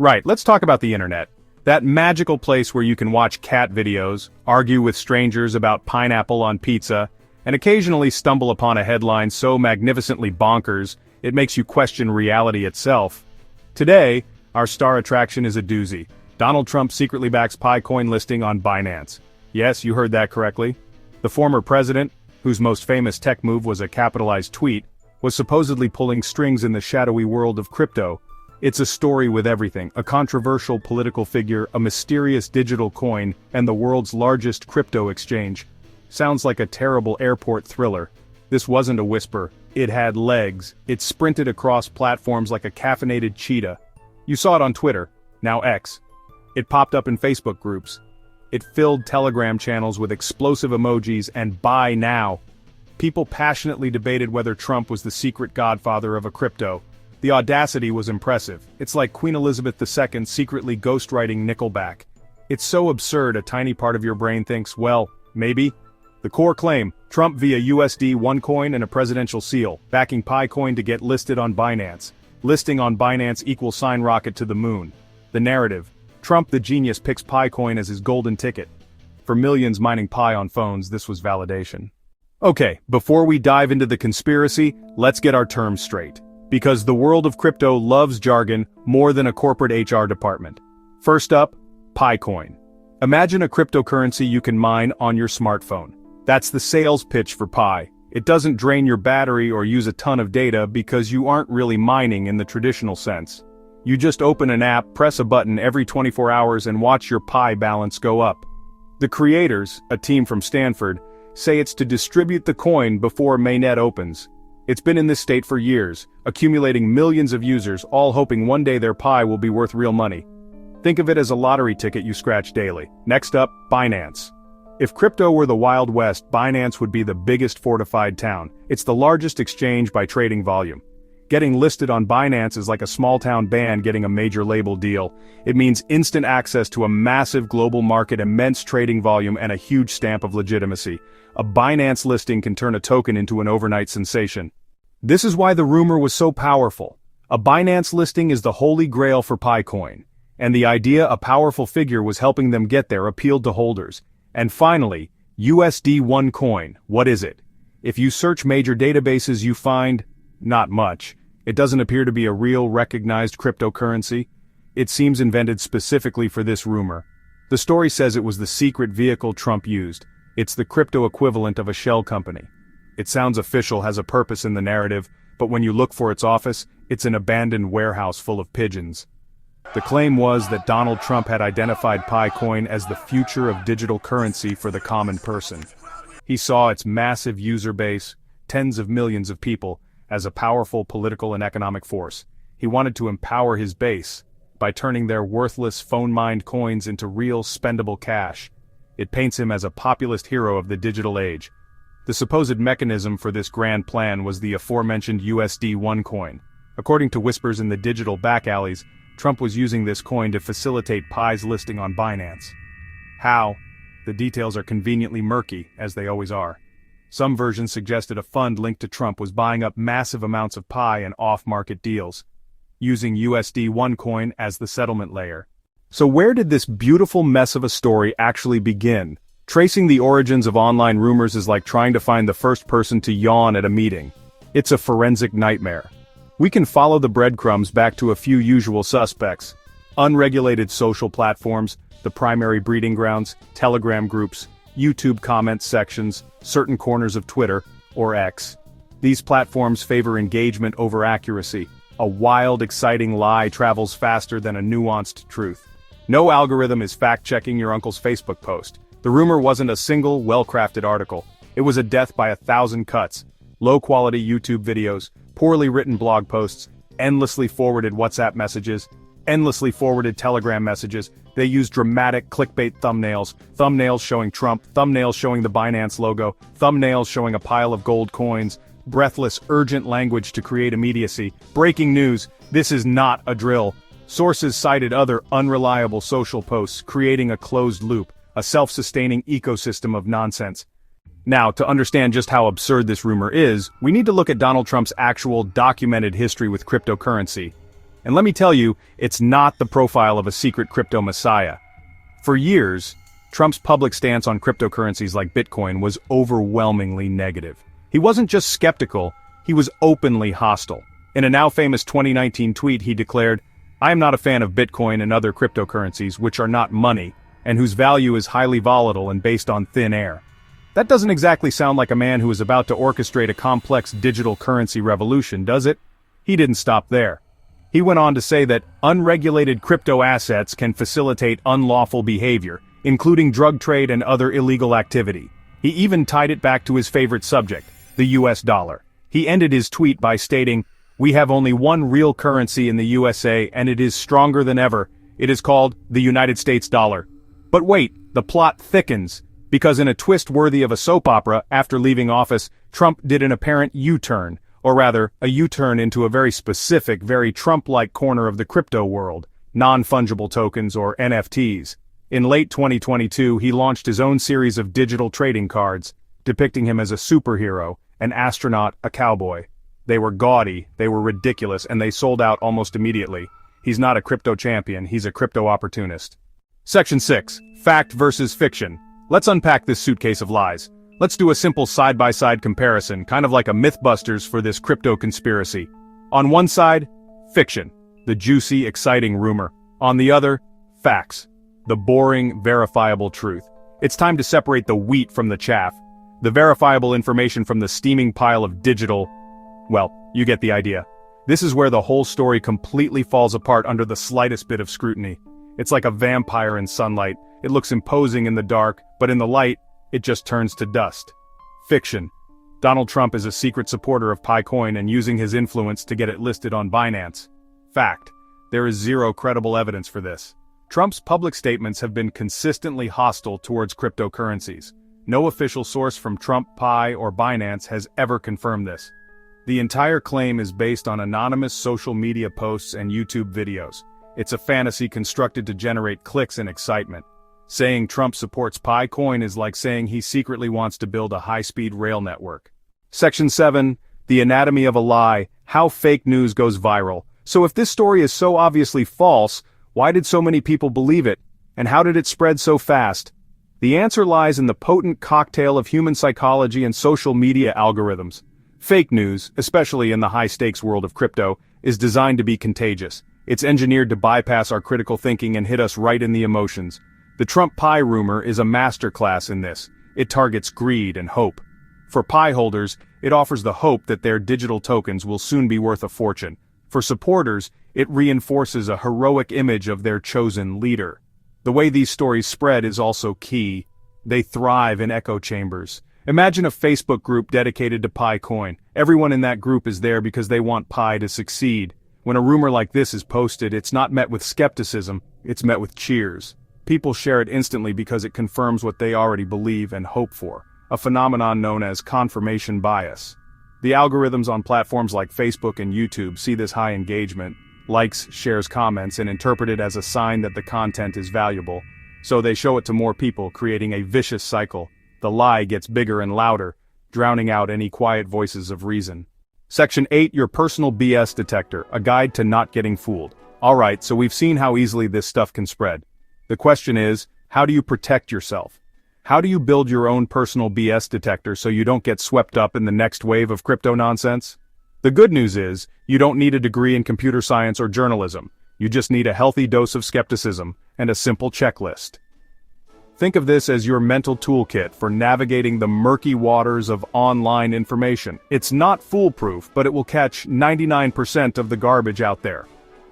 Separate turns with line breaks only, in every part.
Right, let's talk about the internet. That magical place where you can watch cat videos, argue with strangers about pineapple on pizza, and occasionally stumble upon a headline so magnificently bonkers, it makes you question reality itself. Today, our star attraction is a doozy. Donald Trump secretly backs Picoin listing on Binance. Yes, you heard that correctly. The former president, whose most famous tech move was a capitalized tweet, was supposedly pulling strings in the shadowy world of crypto. It's a story with everything: a controversial political figure, a mysterious digital coin, and the world's largest crypto exchange. Sounds like a terrible airport thriller. This wasn't a whisper. It had legs. It sprinted across platforms like a caffeinated cheetah. You saw it on Twitter, now X. It popped up in Facebook groups. It filled Telegram channels with explosive emojis and "buy now." People passionately debated whether Trump was the secret godfather of a crypto. The audacity was impressive. It's like Queen Elizabeth II secretly ghostwriting Nickelback. It's so absurd a tiny part of your brain thinks, well, maybe. The core claim: Trump via USD OneCoin and a presidential seal, backing Picoin to get listed on Binance. Listing on Binance equals rocket to the moon. The narrative: Trump the genius picks Picoin as his golden ticket. For millions mining Pi on phones, this was validation. Okay, before we dive into the conspiracy, let's get our terms straight. Because the world of crypto loves jargon more than a corporate HR department. First up, Picoin. Imagine a cryptocurrency you can mine on your smartphone. That's the sales pitch for Pi. It doesn't drain your battery or use a ton of data because you aren't really mining in the traditional sense. You just open an app, press a button every 24 hours and watch your Pi balance go up. The creators, a team from Stanford, say it's to distribute the coin before mainnet opens. It's been in this state for years, accumulating millions of users, all hoping one day their Pi will be worth real money. Think of it as a lottery ticket you scratch daily. Next up, Binance. If crypto were the Wild West, Binance would be the biggest fortified town. It's the largest exchange by trading volume. Getting listed on Binance is like a small-town band getting a major label deal. It means instant access to a massive global market, immense trading volume, and a huge stamp of legitimacy. A Binance listing can turn a token into an overnight sensation. This is why the rumor was so powerful. A Binance listing is the holy grail for Picoin. And the idea a powerful figure was helping them get there appealed to holders. And finally, USD OneCoin. What is it? If you search major databases you find not much. It doesn't appear to be a real recognized cryptocurrency. It seems invented specifically for this rumor. The story says it was the secret vehicle Trump used. It's the crypto equivalent of a shell company. It sounds official, has a purpose in the narrative, but when you look for its office, it's an abandoned warehouse full of pigeons. The claim was that Donald Trump had identified Picoin as the future of digital currency for the common person. He saw its massive user base, tens of millions of people, as a powerful political and economic force. He wanted to empower his base by turning their worthless phone-mined coins into real spendable cash. It paints him as a populist hero of the digital age. The supposed mechanism for this grand plan was the aforementioned USD OneCoin. According to whispers in the digital back alleys, Trump was using this coin to facilitate Pi's listing on Binance. How? The details are conveniently murky, as they always are. Some versions suggested a fund linked to Trump was buying up massive amounts of Pi in off-market deals, using USD OneCoin as the settlement layer. So where did this beautiful mess of a story actually begin? Tracing the origins of online rumors is like trying to find the first person to yawn at a meeting. It's a forensic nightmare. We can follow the breadcrumbs back to a few usual suspects: unregulated social platforms, the primary breeding grounds, Telegram groups, YouTube comment sections, certain corners of Twitter, or X. These platforms favor engagement over accuracy. A wild, exciting lie travels faster than a nuanced truth. No algorithm is fact-checking your uncle's Facebook post. The rumor wasn't a single, well-crafted article. It was a death by 1,000 cuts. Low-quality YouTube videos, poorly written blog posts, endlessly forwarded WhatsApp messages, endlessly forwarded Telegram messages. They used dramatic clickbait thumbnails showing Trump, thumbnails showing the Binance logo, thumbnails showing a pile of gold coins, breathless, urgent language to create immediacy. Breaking news: this is not a drill. Sources cited other unreliable social posts, creating a closed loop, a self-sustaining ecosystem of nonsense. Now, to understand just how absurd this rumor is, we need to look at Donald Trump's actual documented history with cryptocurrency. And let me tell you, it's not the profile of a secret crypto messiah. For years, Trump's public stance on cryptocurrencies like Bitcoin was overwhelmingly negative. He wasn't just skeptical, he was openly hostile. In a now famous 2019 tweet, he declared, "I am not a fan of Bitcoin and other cryptocurrencies which are not money, and whose value is highly volatile and based on thin air." That doesn't exactly sound like a man who is about to orchestrate a complex digital currency revolution, does it? He didn't stop there. He went on to say that unregulated crypto assets can facilitate unlawful behavior, including drug trade and other illegal activity. He even tied it back to his favorite subject, the US dollar. He ended his tweet by stating, "We have only one real currency in the USA and it is stronger than ever. It is called the United States dollar." But wait, the plot thickens, because in a twist worthy of a soap opera, after leaving office, Trump did an apparent U-turn, or rather, a U-turn into a very specific, very Trump-like corner of the crypto world, non-fungible tokens or NFTs. In late 2022, he launched his own series of digital trading cards, depicting him as a superhero, an astronaut, a cowboy. They were gaudy, they were ridiculous, and they sold out almost immediately. He's not a crypto champion, he's a crypto opportunist. Section 6. Fact versus fiction. Let's unpack this suitcase of lies. Let's do a simple side-by-side comparison, kind of like a Mythbusters for this crypto conspiracy. On one side, fiction, the juicy, exciting rumor. On the other, facts, the boring, verifiable truth. It's time to separate the wheat from the chaff, the verifiable information from the steaming pile of digital. Well, you get the idea. This is where the whole story completely falls apart under the slightest bit of scrutiny. It's like a vampire in sunlight. It looks imposing in the dark, but in the light, it just turns to dust. Fiction. Donald Trump is a secret supporter of Picoin and using his influence to get it listed on Binance. Fact. There is zero credible evidence for this. Trump's public statements have been consistently hostile towards cryptocurrencies. No official source from Trump, Pi, or Binance has ever confirmed this. The entire claim is based on anonymous social media posts and YouTube videos. It's a fantasy constructed to generate clicks and excitement. Saying Trump supports Picoin is like saying he secretly wants to build a high-speed rail network. Section 7. The anatomy of a lie. How fake news goes viral. So if this story is so obviously false, why did so many people believe it? And how did it spread so fast? The answer lies in the potent cocktail of human psychology and social media algorithms. Fake news, especially in the high-stakes world of crypto, is designed to be contagious. It's engineered to bypass our critical thinking and hit us right in the emotions. The Trump Pi rumor is a masterclass in this. It targets greed and hope. For Pi holders, it offers the hope that their digital tokens will soon be worth a fortune. For supporters, it reinforces a heroic image of their chosen leader. The way these stories spread is also key. They thrive in echo chambers. Imagine a Facebook group dedicated to Picoin. Everyone in that group is there because they want Pi to succeed. When a rumor like this is posted, it's not met with skepticism, it's met with cheers. People share it instantly because it confirms what they already believe and hope for, a phenomenon known as confirmation bias. The algorithms on platforms like Facebook and YouTube see this high engagement, likes, shares, comments, and interpret it as a sign that the content is valuable, so they show it to more people, creating a vicious cycle. The lie gets bigger and louder, drowning out any quiet voices of reason. Section 8. Your personal BS detector, a guide to not getting fooled. Alright, so we've seen how easily this stuff can spread. The question is, how do you protect yourself? How do you build your own personal BS detector so you don't get swept up in the next wave of crypto nonsense? The good news is, you don't need a degree in computer science or journalism. You just need a healthy dose of skepticism and a simple checklist. Think of this as your mental toolkit for navigating the murky waters of online information. It's not foolproof, but it will catch 99% of the garbage out there.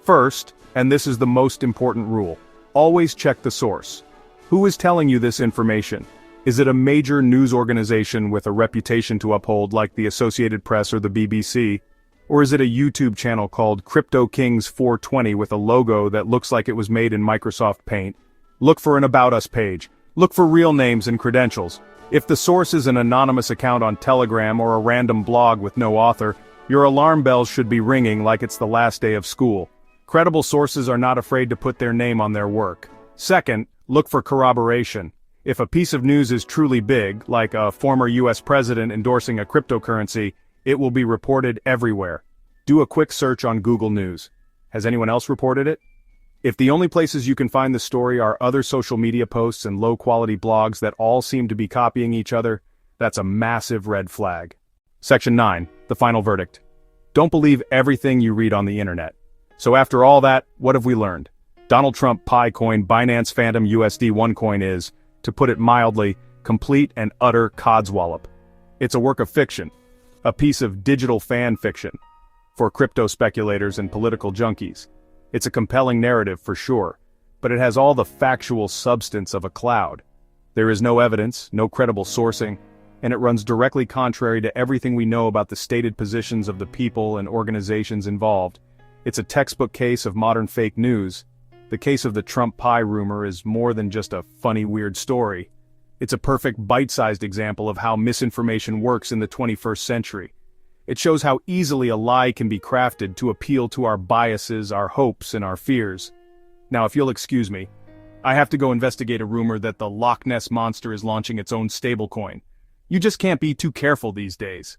First, and this is the most important rule, always check the source. Who is telling you this information? Is it a major news organization with a reputation to uphold like the Associated Press or the BBC? Or is it a YouTube channel called Crypto Kings 420 with a logo that looks like it was made in Microsoft Paint? Look for an About Us page. Look for real names and credentials. If the source is an anonymous account on Telegram or a random blog with no author, your alarm bells should be ringing like it's the last day of school. Credible sources are not afraid to put their name on their work. Second, look for corroboration. If a piece of news is truly big, like a former US president endorsing a cryptocurrency, it will be reported everywhere. Do a quick search on Google News. Has anyone else reported it? If the only places you can find the story are other social media posts and low-quality blogs that all seem to be copying each other, that's a massive red flag. Section 9, the final verdict. Don't believe everything you read on the internet. So after all that, what have we learned? Donald Trump Pi coin Binance Phantom USD OneCoin is, to put it mildly, complete and utter codswallop. It's a work of fiction, a piece of digital fan fiction, for crypto speculators and political junkies. It's a compelling narrative for sure, but it has all the factual substance of a cloud. There is no evidence, no credible sourcing, and it runs directly contrary to everything we know about the stated positions of the people and organizations involved. It's a textbook case of modern fake news. The case of the Trump Pi rumor is more than just a funny, weird story. It's a perfect bite-sized example of how misinformation works in the 21st century. It shows how easily a lie can be crafted to appeal to our biases, our hopes, and our fears. Now, if you'll excuse me, I have to go investigate a rumor that the Loch Ness Monster is launching its own stablecoin. You just can't be too careful these days.